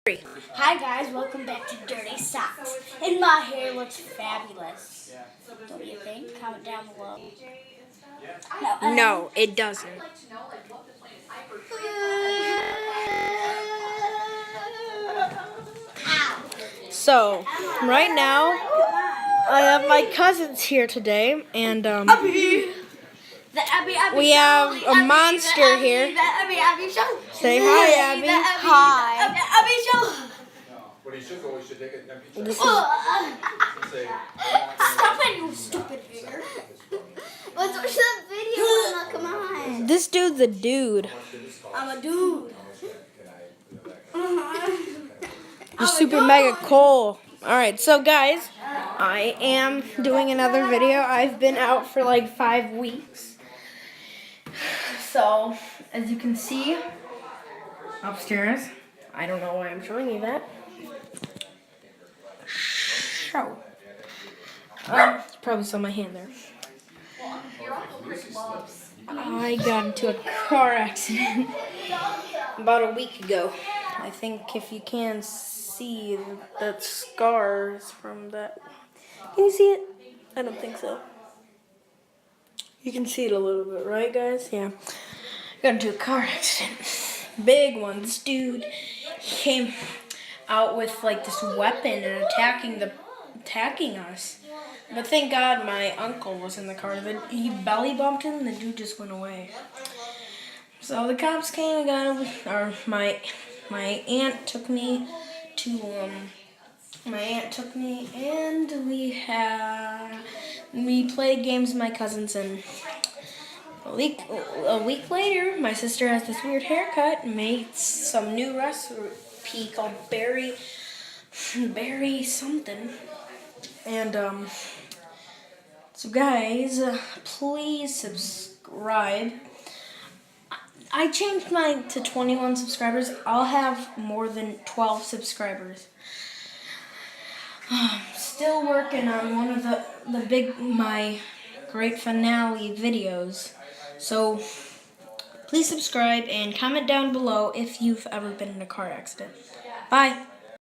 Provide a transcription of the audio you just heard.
Hi guys, welcome back to Dirty Socks. And my hair looks fabulous. Don't you think? Comment down below. No, it doesn't. So, right now, I have my cousins here today, and we have a monster here. Say hi, Abby. Hi. But he should go, he should take it. This is Stop it, you stupid hair. Let's watch that video. Come on. this dude's a dude. I'm a dude. You're super mega cool. Alright, so guys, I am doing another video. I've been out for like 5 weeks. So, as you can see, upstairs, I don't know why I'm showing you that. Show. You probably saw my hand there. I got into a car accident about a week ago. I think if you can see that scars from that. Can you see it? I don't think so. You can see it a little bit, right guys? Yeah. Got into a car accident. Big one. This dude came out with like this weapon and attacking us. But thank God my uncle was in the car. He belly bumped him and the dude just went away. So the cops came and got him, or my aunt took me to and we played games with my cousins, and a week later my sister has this weird haircut and made some new recipe called berry something. And so guys, please subscribe. I changed mine to 21 subscribers. I'll have more than 12 subscribers. Still working on one of my great finale videos. So please subscribe and comment down below if you've ever been in a car accident. Bye.